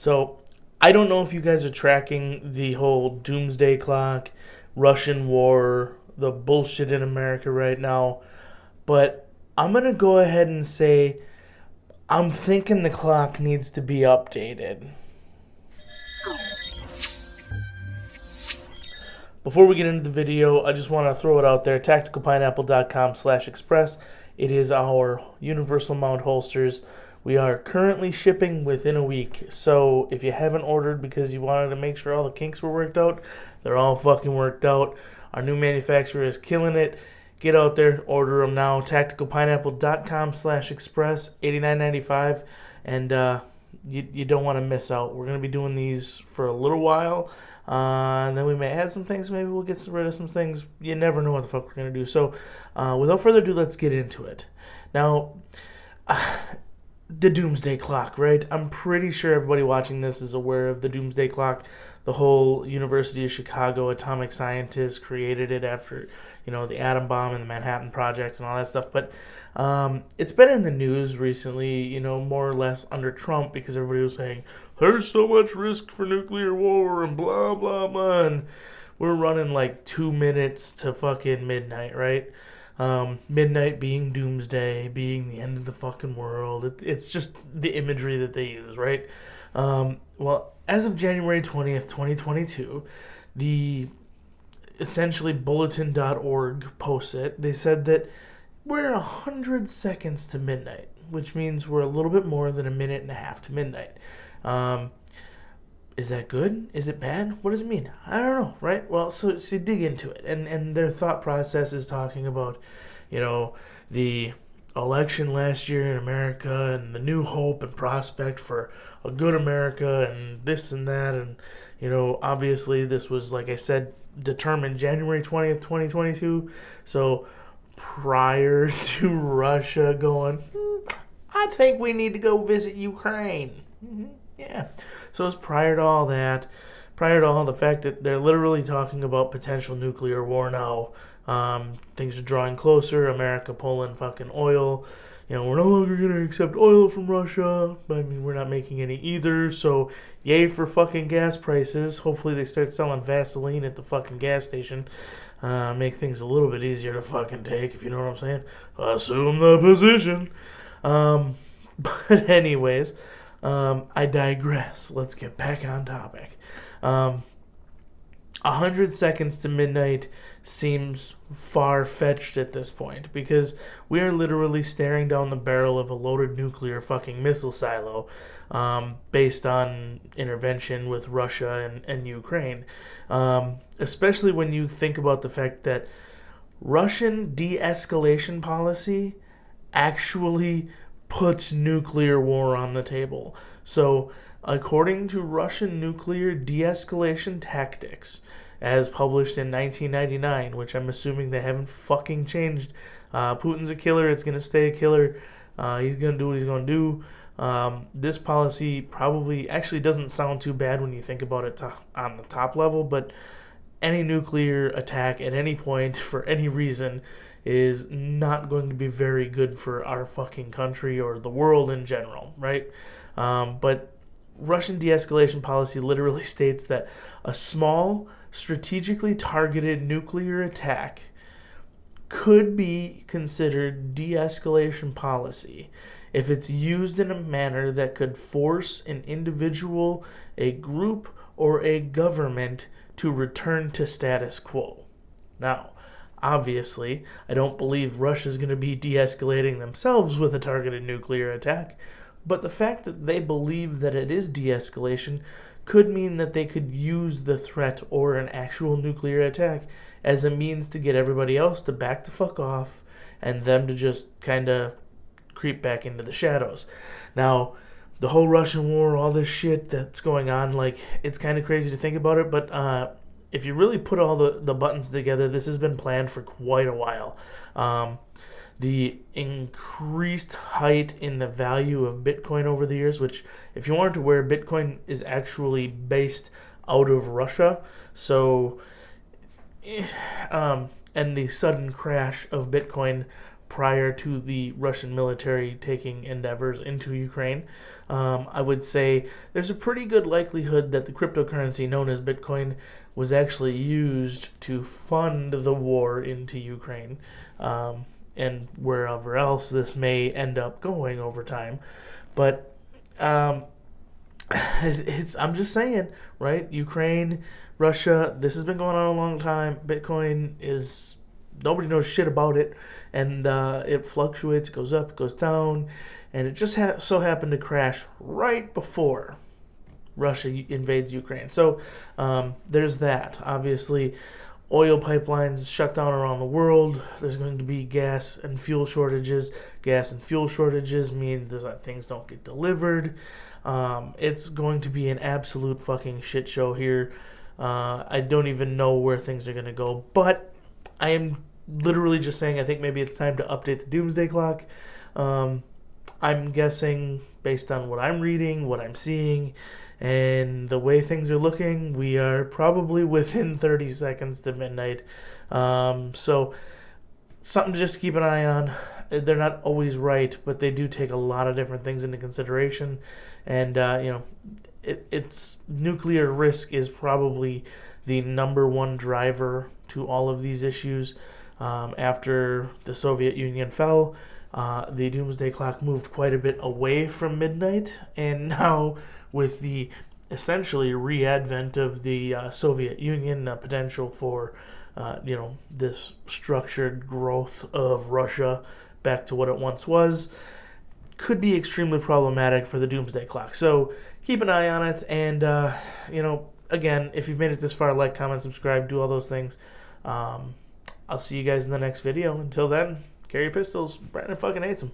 So I don't know if you guys are tracking the whole doomsday clock, Russian war, the bullshit in America right now, but I'm going to go ahead and say I'm thinking the clock needs to be updated. Before we get into the video, I just want to throw it out there, tacticalpineapple.com/express. It is our universal mount holsters. We are currently shipping within a week, so if you haven't ordered because you wanted to make sure all the kinks were worked out, they're all fucking worked out. Our new manufacturer is killing it. Get out there, order them now, tacticalpineapple.com/express, $89.95, and you don't want to miss out. We're going to be doing these for a little while. And then we may add some things. Maybe we'll get rid of some things. You never know what the fuck we're going to do. So, without further ado, let's get into it. Now, the doomsday clock, right? I'm pretty sure everybody watching this is aware of the doomsday clock. The whole University of Chicago atomic scientists created it after, the atom bomb and the Manhattan Project and all that stuff. But it's been in the news recently, more or less under Trump, because everybody was saying, there's so much risk for nuclear war and blah, blah, blah. And we're running like 2 minutes to fucking midnight, right? Midnight being doomsday, being the end of the fucking world. It's just the imagery that they use, right? Well, as of January 20th, 2022, the essentially bulletin.org posts it. They said that we're 100 seconds to midnight, which means we're a little bit more than a minute and a half to midnight. Is that good? Is it bad? What does it mean? I don't know, right? Well, so dig into it. And their thought process is talking about, the election last year in America and the new hope and prospect for a good America and this and that. And, obviously this was, like I said, determined January 20th, 2022. So prior to Russia going, I think we need to go visit Ukraine. Yeah. So it's prior to all that, prior to all the fact that they're literally talking about potential nuclear war now. Things are drawing closer. America pulling fucking oil. We're no longer going to accept oil from Russia. I mean, we're not making any either. So, yay for fucking gas prices. Hopefully they start selling Vaseline at the fucking gas station. Make things a little bit easier to fucking take, if you know what I'm saying. Assume the position. But anyways, I digress. Let's get back on topic. 100 seconds to midnight seems far-fetched at this point, because we are literally staring down the barrel of a loaded nuclear fucking missile silo, based on intervention with Russia and Ukraine. Especially when you think about the fact that Russian de-escalation policy actually puts nuclear war on the table. So, according to Russian nuclear de-escalation tactics, as published in 1999, which I'm assuming they haven't fucking changed, Putin's a killer, it's going to stay a killer, he's going to do what he's going to do. This policy probably actually doesn't sound too bad when you think about it on the top level, but any nuclear attack at any point for any reason is not going to be very good for our fucking country or the world in general, right? But Russian de-escalation policy literally states that a small, strategically targeted nuclear attack could be considered de-escalation policy if it's used in a manner that could force an individual, a group, or a government to return to status quo. Now, obviously, I don't believe Russia's going to be de-escalating themselves with a targeted nuclear attack, but the fact that they believe that it is de-escalation could mean that they could use the threat or an actual nuclear attack as a means to get everybody else to back the fuck off and them to just kind of creep back into the shadows. Now, the whole Russian war, all this shit that's going on, like, it's kind of crazy to think about it, but if you really put all the buttons together, this has been planned for quite a while. The increased height in the value of Bitcoin over the years, which, if you weren't aware, Bitcoin is actually based out of Russia. So, and the sudden crash of Bitcoin prior to the Russian military taking endeavors into Ukraine. I would say there's a pretty good likelihood that the cryptocurrency known as Bitcoin was actually used to fund the war into Ukraine, and wherever else this may end up going over time. But I'm just saying, right? Ukraine, Russia, this has been going on a long time. Bitcoin is, nobody knows shit about it, and it fluctuates, goes up, goes down, and it just so happened to crash right before Russia invades Ukraine. So there's that. Obviously, oil pipelines shut down around the world. There's going to be gas and fuel shortages. Gas and fuel shortages mean that things don't get delivered. It's going to be an absolute fucking shit show here. I don't even know where things are going to go, but I am literally just saying I think maybe it's time to update the doomsday clock. I'm guessing, based on what I'm reading, what I'm seeing, and the way things are looking, we are probably within 30 seconds to midnight. So something just to keep an eye on. They're not always right, but they do take a lot of different things into consideration. And, it's nuclear risk is probably the number one driver to all of these issues. After the Soviet Union fell, the doomsday clock moved quite a bit away from midnight, and now with the essentially re-advent of the Soviet Union, potential for this structured growth of Russia back to what it once was, could be extremely problematic for the doomsday clock. So keep an eye on it, and again, if you've made it this far, like, comment, subscribe, do all those things. I'll see you guys in the next video. Until then, carry your pistols. Brandon fucking hates them.